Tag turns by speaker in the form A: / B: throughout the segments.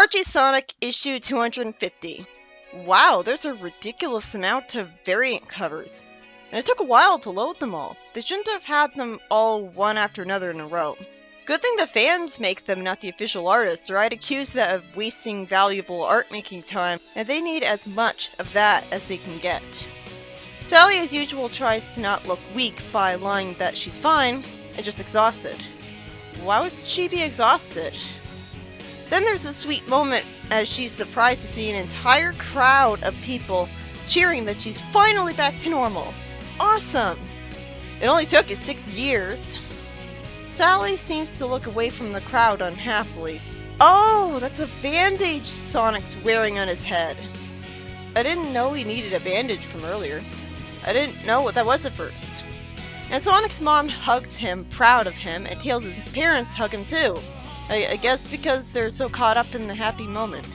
A: Archie Sonic issue 250. Wow, there's a ridiculous amount of variant covers. And it took a while to load them all. They shouldn't have had them all one after another in a row. Good thing the fans make them, not the official artists, or I'd accuse that of wasting valuable art-making time, and they need as much of that as they can get. Sally, as usual, tries to not look weak by lying that she's fine, and just exhausted. Why would she be exhausted? Then there's a sweet moment as she's surprised to see an entire crowd of people cheering that she's finally back to normal. Awesome! It only took us 6 years. Sally seems to look away from the crowd unhappily. Oh, that's a bandage Sonic's wearing on his head. I didn't know he needed a bandage from earlier. I didn't know what that was at first. And Sonic's mom hugs him, proud of him, and Tails' parents hug him too. I guess because they're so caught up in the happy moment.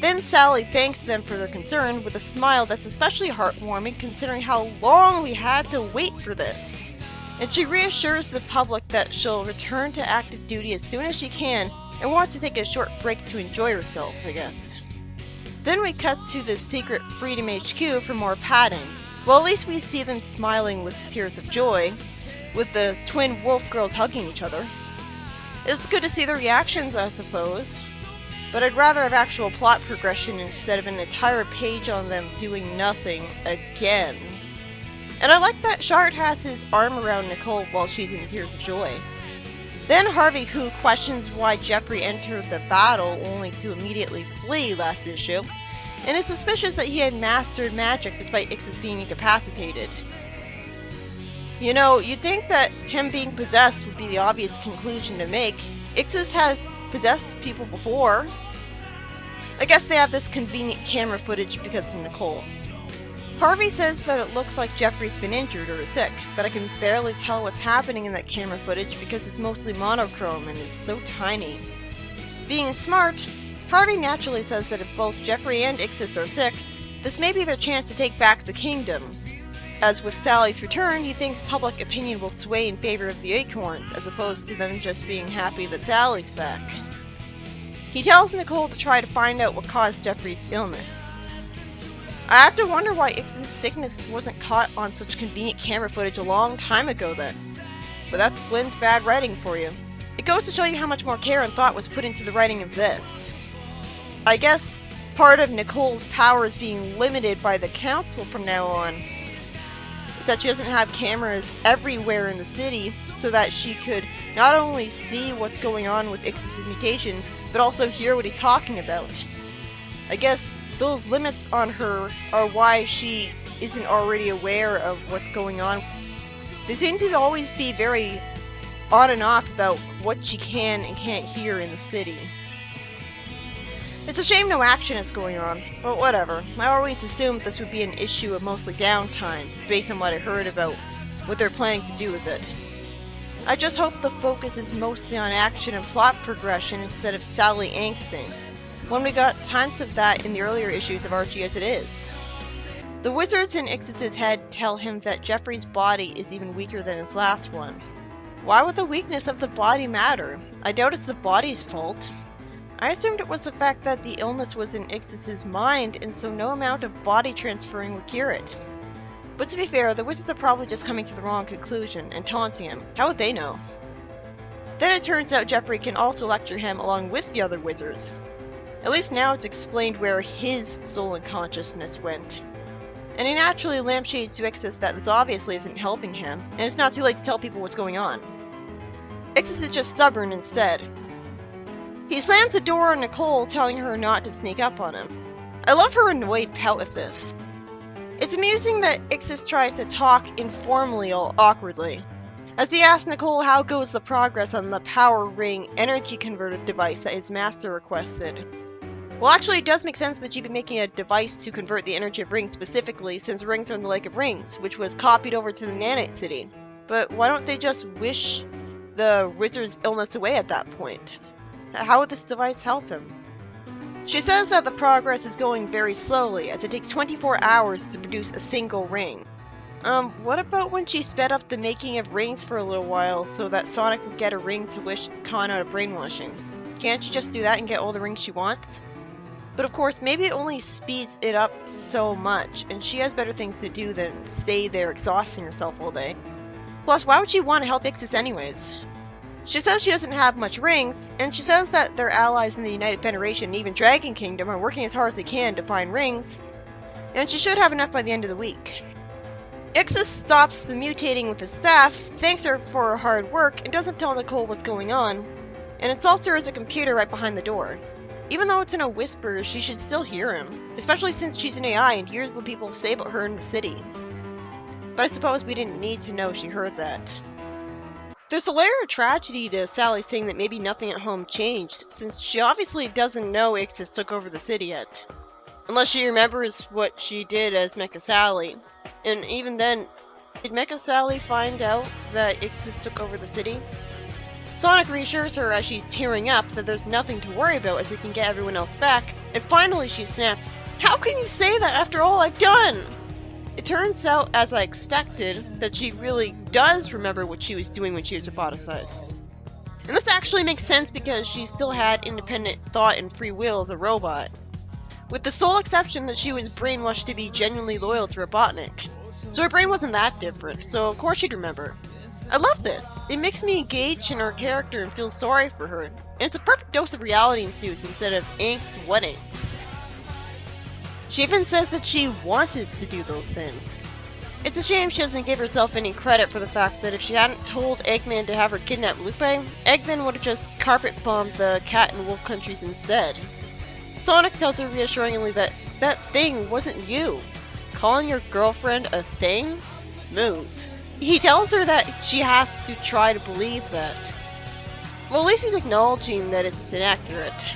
A: Then Sally thanks them for their concern with a smile that's especially heartwarming considering how long we had to wait for this. And she reassures the public that she'll return to active duty as soon as she can and wants to take a short break to enjoy herself, I guess. Then we cut to the secret Freedom HQ for more padding. Well, at least we see them smiling with tears of joy, with the twin wolf girls hugging each other. It's good to see their reactions, I suppose. But I'd rather have actual plot progression instead of an entire page on them doing nothing again. And I like that Shard has his arm around Nicole while she's in tears of joy. Then Harvey, who questions why Geoffrey entered the battle only to immediately flee last issue, and is suspicious that he had mastered magic despite Ixis being incapacitated. You know, you'd think that him being possessed would be the obvious conclusion to make. Ixis has possessed people before. I guess they have this convenient camera footage because of Nicole. Harvey says that it looks like Geoffrey's been injured or is sick, but I can barely tell what's happening in that camera footage because it's mostly monochrome and is so tiny. Being smart, Harvey naturally says that if both Geoffrey and Ixis are sick, this may be their chance to take back the kingdom. As with Sally's return, he thinks public opinion will sway in favor of the Acorns, as opposed to them just being happy that Sally's back. He tells Nicole to try to find out what caused Geoffrey's illness. I have to wonder why Ixis' sickness wasn't caught on such convenient camera footage a long time ago then. But that's Flynn's bad writing for you. It goes to show you how much more care and thought was put into the writing of this. I guess part of Nicole's powers being limited by the council from now on that she doesn't have cameras everywhere in the city so that she could not only see what's going on with Ixis' mutation, but also hear what he's talking about. I guess those limits on her are why she isn't already aware of what's going on. They seem to always be very on and off about what she can and can't hear in the city. It's a shame no action is going on, but whatever. I always assumed this would be an issue of mostly downtime, based on what I heard about what they're planning to do with it. I just hope the focus is mostly on action and plot progression instead of Sally angsting, when we got tons of that in the earlier issues of Archie as it is. The wizards in Ixis' head tell him that Geoffrey's body is even weaker than his last one. Why would the weakness of the body matter? I doubt it's the body's fault. I assumed it was the fact that the illness was in Ixis' mind, and so no amount of body transferring would cure it. But to be fair, the wizards are probably just coming to the wrong conclusion and taunting him. How would they know? Then it turns out Geoffrey can also lecture him along with the other wizards. At least now it's explained where his soul and consciousness went. And he naturally lampshades to Ixis that this obviously isn't helping him, and it's not too late to tell people what's going on. Ixis is just stubborn instead. He slams the door on Nicole, telling her not to sneak up on him. I love her annoyed pout at this. It's amusing that Ixis tries to talk informally or awkwardly, as he asks Nicole how goes the progress on the power ring energy converter device that his master requested. Well, actually it does make sense that she'd be making a device to convert the energy of rings specifically, since rings are in the Lake of Rings, which was copied over to the Nanite City. But why don't they just wish the wizard's illness away at that point? How would this device help him? She says that the progress is going very slowly, as it takes 24 hours to produce a single ring. What about when she sped up the making of rings for a little while so that Sonic would get a ring to wish Khan out of brainwashing? Can't she just do that and get all the rings she wants? But of course, maybe it only speeds it up so much, and she has better things to do than stay there exhausting herself all day. Plus, why would she want to help Ixis anyways? She says she doesn't have much rings, and she says that their allies in the United Federation and even Dragon Kingdom are working as hard as they can to find rings, and she should have enough by the end of the week. Ixis stops the mutating with his staff, thanks her for her hard work, and doesn't tell Nicole what's going on, and insults her as a computer right behind the door. Even though it's in a whisper, she should still hear him, especially since she's an AI and hears what people say about her in the city. But I suppose we didn't need to know she heard that. There's a layer of tragedy to Sally saying that maybe nothing at home changed, since she obviously doesn't know Ixis took over the city yet. Unless she remembers what she did as Mecha Sally. And even then, did Mecha Sally find out that Ixis took over the city? Sonic reassures her as she's tearing up that there's nothing to worry about as they can get everyone else back, and finally she snaps, "How can you say that after all I've done?" It turns out, as I expected, that she really does remember what she was doing when she was roboticized. And this actually makes sense because she still had independent thought and free will as a robot. With the sole exception that she was brainwashed to be genuinely loyal to Robotnik. So her brain wasn't that different, so of course she'd remember. I love this. It makes me engage in her character and feel sorry for her. And it's a perfect dose of reality ensues instead of angst, what angst. She even says that she wanted to do those things. It's a shame she doesn't give herself any credit for the fact that if she hadn't told Eggman to have her kidnap Lupe, Eggman would have just carpet bombed the cat and wolf countries instead. Sonic tells her reassuringly that that thing wasn't you. Calling your girlfriend a thing? Smooth. He tells her that she has to try to believe that. Well, at least he's acknowledging that it's inaccurate.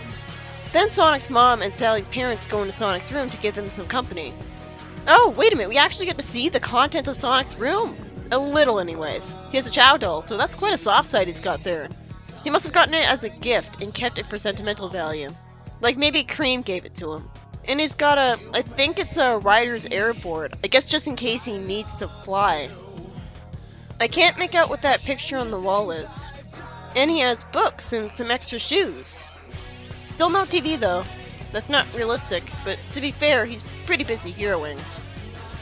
A: Then Sonic's mom and Sally's parents go into Sonic's room to give them some company. Oh, wait a minute, we actually get to see the contents of Sonic's room. A little anyways. He has a Chow doll, so that's quite a soft side he's got there. He must have gotten it as a gift and kept it for sentimental value. Like maybe Cream gave it to him. And he's got I think it's a rider's airboard. I guess just in case he needs to fly. I can't make out what that picture on the wall is. And he has books and some extra shoes. Still no TV though. That's not realistic, but to be fair, he's pretty busy heroing.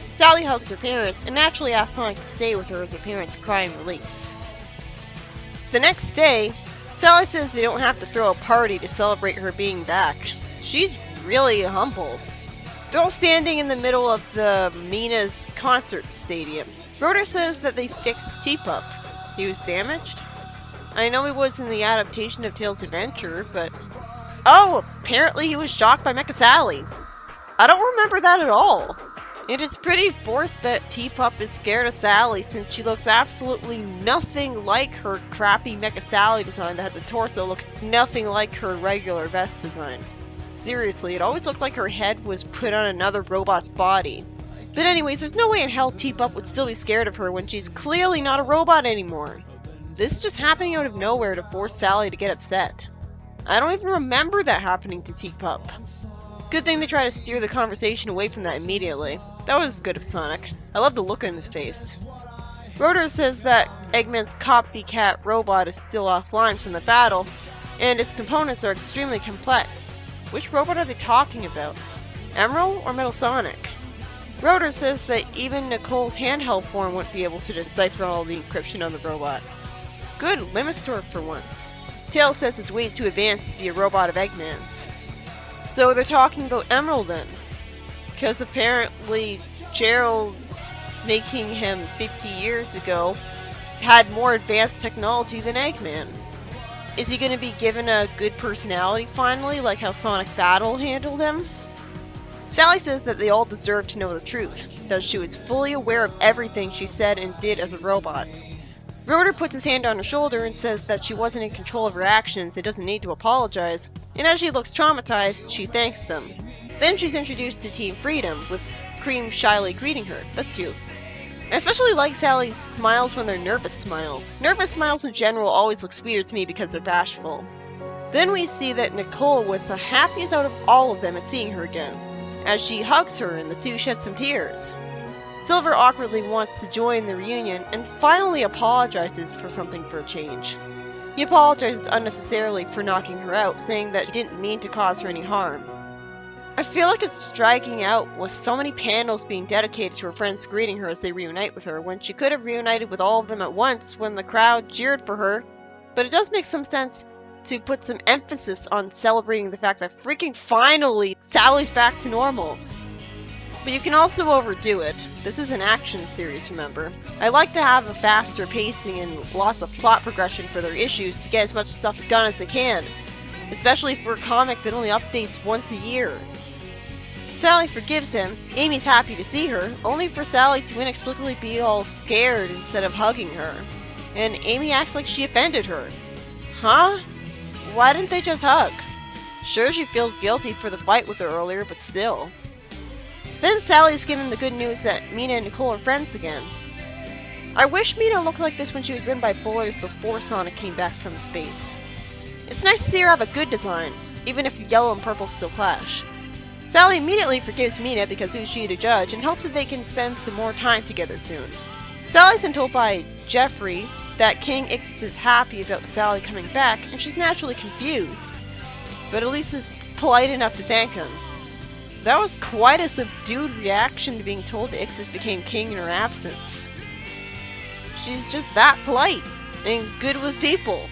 A: Sally hugs her parents and naturally asks Sonic to stay with her as her parents cry in relief. The next day, Sally says they don't have to throw a party to celebrate her being back. She's really humble. They're all standing in the middle of the Mina's concert stadium. Rotor says that they fixed Teapup. He was damaged? I know he was in the adaptation of Tails' Adventure, but... Oh, apparently he was shocked by Mecha Sally. I don't remember that at all. And it's pretty forced that Teapup is scared of Sally since she looks absolutely nothing like her crappy Mecha Sally design that had the torso look nothing like her regular vest design. Seriously, it always looked like her head was put on another robot's body. But anyways, there's no way in hell Teapup would still be scared of her when she's clearly not a robot anymore. This is just happening out of nowhere to force Sally to get upset. I don't even remember that happening to Teapup. Good thing they try to steer the conversation away from that immediately. That was good of Sonic. I love the look on his face. Rotor says that Eggman's copycat robot is still offline from the battle, and its components are extremely complex. Which robot are they talking about? Emerald or Metal Sonic? Rotor says that even Nicole's handheld form wouldn't be able to decipher all the encryption on the robot. Good limits to her for once. Tails says it's way too advanced to be a robot of Eggman's. So they're talking about Emerald then. Because apparently Gerald, making him 50 years ago, had more advanced technology than Eggman. Is he going to be given a good personality finally, like how Sonic Battle handled him? Sally says that they all deserve to know the truth, that she was fully aware of everything she said and did as a robot. Rotor puts his hand on her shoulder and says that she wasn't in control of her actions and doesn't need to apologize, and as she looks traumatized, she thanks them. Then she's introduced to Team Freedom, with Cream shyly greeting her. That's cute. I especially like Sally's smiles when they're nervous smiles. Nervous smiles in general always look sweeter to me because they're bashful. Then we see that Nicole was the happiest out of all of them at seeing her again, as she hugs her and the two shed some tears. Silver awkwardly wants to join the reunion and finally apologizes for something for a change. He apologizes unnecessarily for knocking her out, saying that he didn't mean to cause her any harm. I feel like it's dragging out with so many panels being dedicated to her friends greeting her as they reunite with her, when she could have reunited with all of them at once when the crowd cheered for her. But it does make some sense to put some emphasis on celebrating the fact that freaking finally Sally's back to normal. But you can also overdo it. This is an action series, remember. I like to have a faster pacing and lots of plot progression for their issues to get as much stuff done as they can, especially for a comic that only updates once a year. Sally forgives him. Amy's happy to see her, only for Sally to inexplicably be all scared instead of hugging her. And Amy acts like she offended her. Huh? Why didn't they just hug? Sure, she feels guilty for the fight with her earlier, but still. Then Sally's given the good news that Mina and Nicole are friends again. I wish Mina looked like this when she was ridden by boys before Sonic came back from space. It's nice to see her have a good design, even if yellow and purple still clash. Sally immediately forgives Mina because who's she to judge, and hopes that they can spend some more time together soon. Sally's been told by Geoffrey that King Ixis is happy about Sally coming back, and she's naturally confused, but at least is polite enough to thank him. That was quite a subdued reaction to being told Ixis became king in her absence. She's just that polite, and good with people.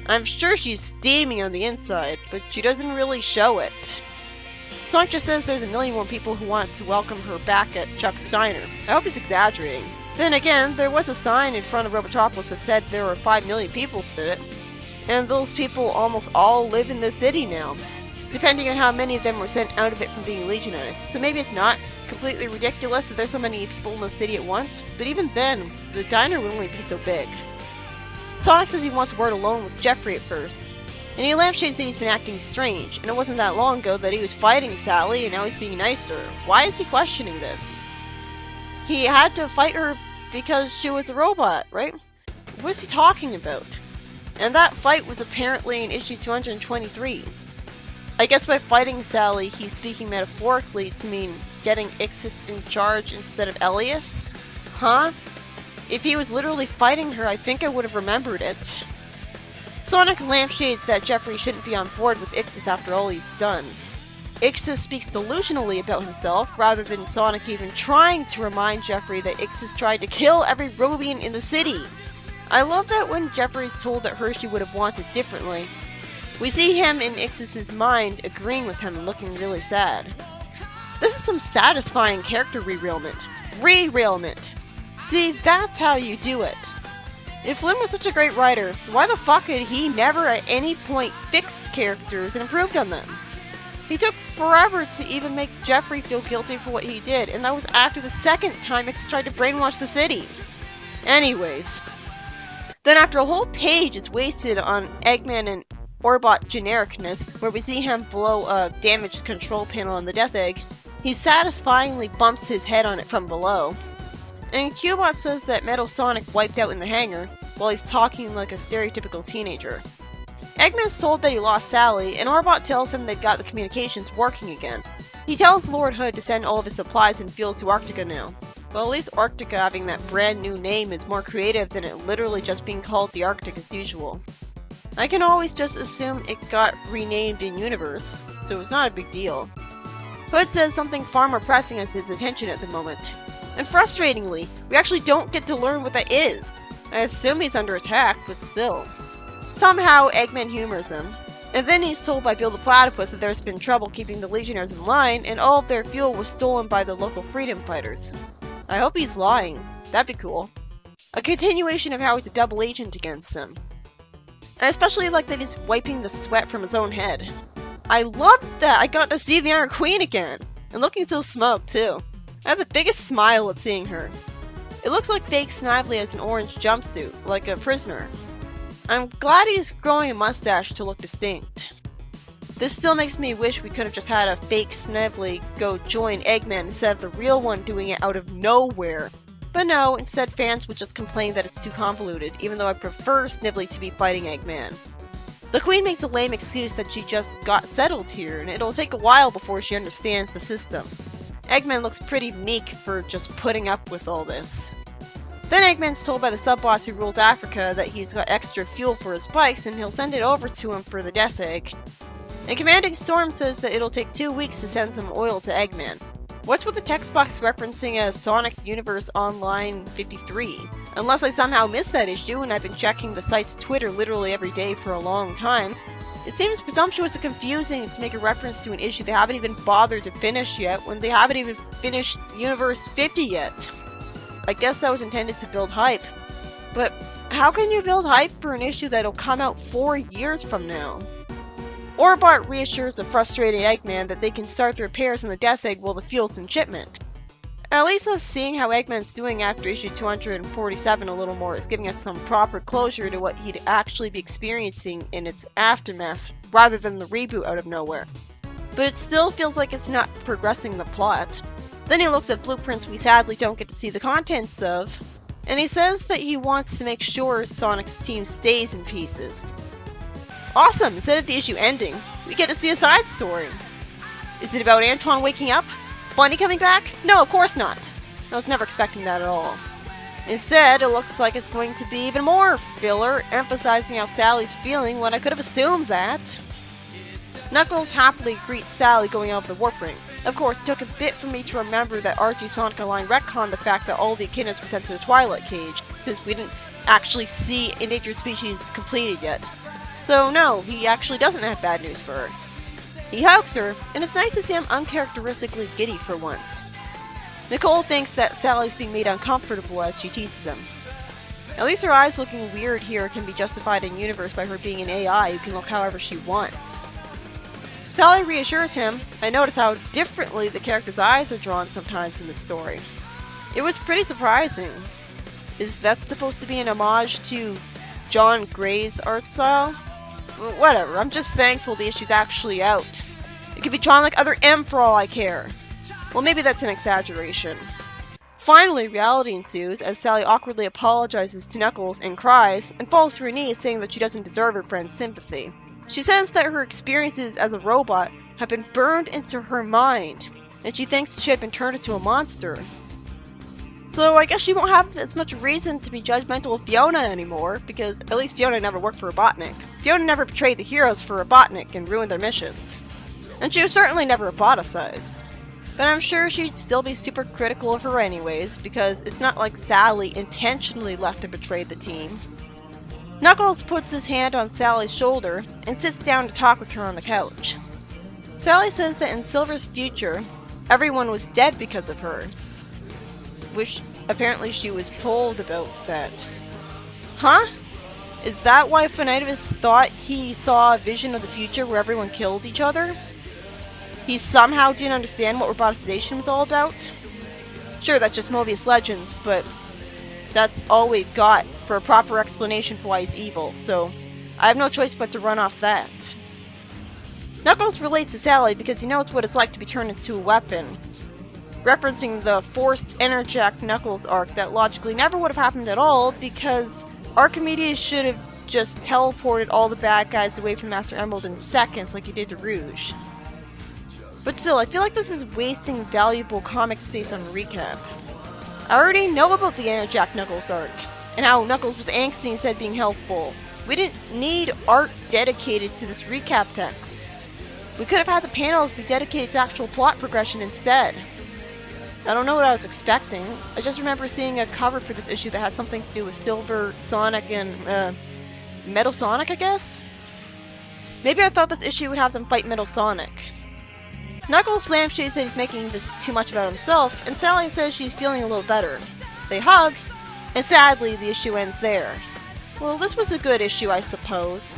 A: I'm sure she's steaming on the inside, but she doesn't really show it. Sonic just says there's a million more people who want to welcome her back at Chuck's Diner. I hope he's exaggerating. Then again, there was a sign in front of Robotropolis that said there were 5 million people in it, and those people almost all live in the city now, depending on how many of them were sent out of it from being Legionnaires. So maybe it's not completely ridiculous that there's so many people in the city at once, but even then, the diner would only be so big. Sonic says he wants a word alone with Geoffrey at first, and he lampshades that he's been acting strange, and it wasn't that long ago that he was fighting Sally, and now he's being nicer. Why is he questioning this? He had to fight her because she was a robot, right? What is he talking about? And that fight was apparently in issue 223. I guess by fighting Sally, he's speaking metaphorically to mean getting Ixis in charge instead of Elias? Huh? If he was literally fighting her, I think I would have remembered it. Sonic lampshades that Geoffrey shouldn't be on board with Ixis after all he's done. Ixis speaks delusionally about himself, rather than Sonic even trying to remind Geoffrey that Ixis tried to kill every Robian in the city. I love that when Geoffrey's told that Hershey would have wanted differently, we see him in Ixis's mind agreeing with him and looking really sad. This is some satisfying character rerailment. Rerailment! See, that's how you do it. If Flynn was such a great writer, why the fuck had he never at any point fixed characters and improved on them? He took forever to even make Geoffrey feel guilty for what he did, and that was after the second time Ixis tried to brainwash the city. Anyways. Then after a whole page is wasted on Eggman and Orbot genericness, where we see him blow a damaged control panel on the Death Egg, he satisfyingly bumps his head on it from below. And Cubot says that Metal Sonic wiped out in the hangar, while he's talking like a stereotypical teenager. Eggman's told that he lost Sally, and Orbot tells him they've got the communications working again. He tells Lord Hood to send all of his supplies and fuels to Arctica now. Well, at least Arctica having that brand new name is more creative than it literally just being called the Arctic as usual. I can always just assume it got renamed in universe, so it's not a big deal. Hood says something far more pressing has his attention at the moment. And frustratingly, we actually don't get to learn what that is. I assume he's under attack, but still. Somehow, Eggman humors him. And then he's told by Bill the Platypus that there's been trouble keeping the Legionnaires in line, and all of their fuel was stolen by the local freedom fighters. I hope he's lying. That'd be cool. A continuation of how he's a double agent against them. I especially like that he's wiping the sweat from his own head. I love that I got to see the Iron Queen again, and looking so smug too. I had the biggest smile at seeing her. It looks like fake Snively has an orange jumpsuit, like a prisoner. I'm glad he's growing a mustache to look distinct. This still makes me wish we could have just had a fake Snively go join Eggman instead of the real one doing it out of nowhere. But no, instead fans would just complain that it's too convoluted, even though I prefer Snively to be fighting Eggman. The Queen makes a lame excuse that she just got settled here, and it'll take a while before she understands the system. Eggman looks pretty meek for just putting up with all this. Then Eggman's told by the sub-boss who rules Africa that he's got extra fuel for his bikes and he'll send it over to him for the Death Egg. And Commanding Storm says that it'll take 2 weeks to send some oil to Eggman. What's with the text box referencing a Sonic Universe Online 53? Unless I somehow missed that issue and I've been checking the site's Twitter literally every day for a long time, it seems presumptuous and confusing to make a reference to an issue they haven't even bothered to finish yet when they haven't even finished Universe 50 yet. I guess that was intended to build hype. But how can you build hype for an issue that'll come out 4 years from now? Orbot reassures the frustrated Eggman that they can start the repairs on the Death Egg while the fuel's in shipment. At least us seeing how Eggman's doing after issue 247 a little more is giving us some proper closure to what he'd actually be experiencing in its aftermath, rather than the reboot out of nowhere. But it still feels like it's not progressing the plot. Then he looks at blueprints we sadly don't get to see the contents of, and he says that he wants to make sure Sonic's team stays in pieces. Awesome! Instead of the issue ending, we get to see a side story. Is it about Antron waking up? Bunny coming back? No, of course not. I was never expecting that at all. Instead, it looks like it's going to be even more filler, emphasizing how Sally's feeling when I could have assumed that. Knuckles happily greets Sally going out of the warp ring. Of course, it took a bit for me to remember that RG Sonic Online retconned the fact that all the echidnas were sent to the Twilight Cage, since we didn't actually see Endangered Species completed yet. So no, he actually doesn't have bad news for her. He hugs her, and it's nice to see him uncharacteristically giddy for once. Nicole thinks that Sally's being made uncomfortable as she teases him. At least her eyes looking weird here can be justified in universe by her being an AI who can look however she wants. Sally reassures him, and notice how differently the character's eyes are drawn sometimes in this story. It was pretty surprising. Is that supposed to be an homage to John Gray's art style? Whatever, I'm just thankful the issue's actually out. It could be drawn like other M for all I care. Well, maybe that's an exaggeration. Finally, reality ensues as Sally awkwardly apologizes to Knuckles and cries, and falls to her knees saying that she doesn't deserve her friend's sympathy. She says that her experiences as a robot have been burned into her mind, and she thinks she had been turned into a monster. So I guess she won't have as much reason to be judgmental of Fiona anymore, because at least Fiona never worked for Robotnik. Fiona never betrayed the heroes for Robotnik and ruined their missions. And she was certainly never roboticized. But I'm sure she'd still be super critical of her anyways, because it's not like Sally intentionally left and betrayed the team. Knuckles puts his hand on Sally's shoulder and sits down to talk with her on the couch. Sally says that in Silver's future, everyone was dead because of her. Which apparently she was told about that. Huh? Is that why Finitivis thought he saw a vision of the future where everyone killed each other? He somehow didn't understand what roboticization was all about? Sure, that's just Mobius Legends, but that's all we've got for a proper explanation for why he's evil, so I have no choice but to run off that. Knuckles relates to Sally because he knows what it's like to be turned into a weapon, referencing the forced Enerjack Knuckles arc that logically never would have happened at all because Archimedes should have just teleported all the bad guys away from Master Emerald in seconds like he did to Rouge. But still, I feel like this is wasting valuable comic space on recap. I already know about the Enerjack Knuckles arc, and how Knuckles was angsty instead of being helpful. We didn't need art dedicated to this recap text. We could have had the panels be dedicated to actual plot progression instead. I don't know what I was expecting. I just remember seeing a cover for this issue that had something to do with Silver, Sonic, and, Metal Sonic, I guess? Maybe I thought this issue would have them fight Metal Sonic. Knuckles lampshades that he's making this too much about himself, and Sally says she's feeling a little better. They hug, and sadly, the issue ends there. Well, this was a good issue, I suppose.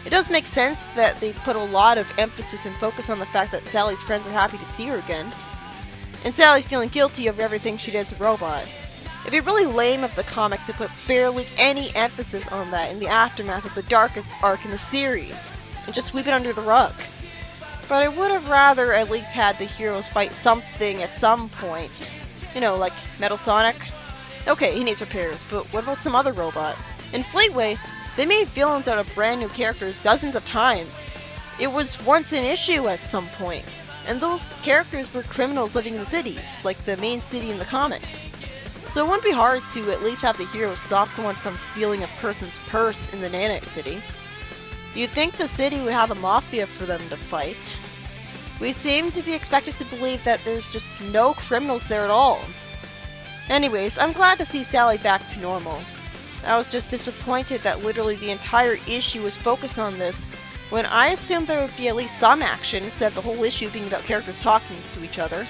A: It does make sense that they put a lot of emphasis and focus on the fact that Sally's friends are happy to see her again. And Sally's feeling guilty of everything she does as a robot. It'd be really lame of the comic to put barely any emphasis on that in the aftermath of the darkest arc in the series, and just sweep it under the rug. But I would have rather at least had the heroes fight something at some point. You know, like Metal Sonic. Okay, he needs repairs, but what about some other robot? In Fleetway, they made villains out of brand new characters dozens of times. It was once an issue at some point. And those characters were criminals living in the cities, like the main city in the comic. So it wouldn't be hard to at least have the hero stop someone from stealing a person's purse in the Nana City. You'd think the city would have a mafia for them to fight. We seem to be expected to believe that there's just no criminals there at all. Anyways, I'm glad to see Sally back to normal. I was just disappointed that literally the entire issue was focused on this, when I assumed there would be at least some action instead of the whole issue being about characters talking to each other.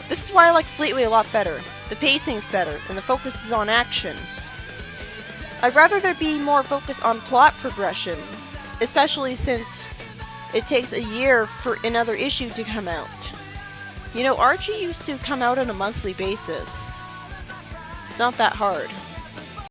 A: This is why I like Fleetway a lot better. The pacing is better, and the focus is on action. I'd rather there be more focus on plot progression, especially since it takes a year for another issue to come out. You know, Archie used to come out on a monthly basis. It's not that hard.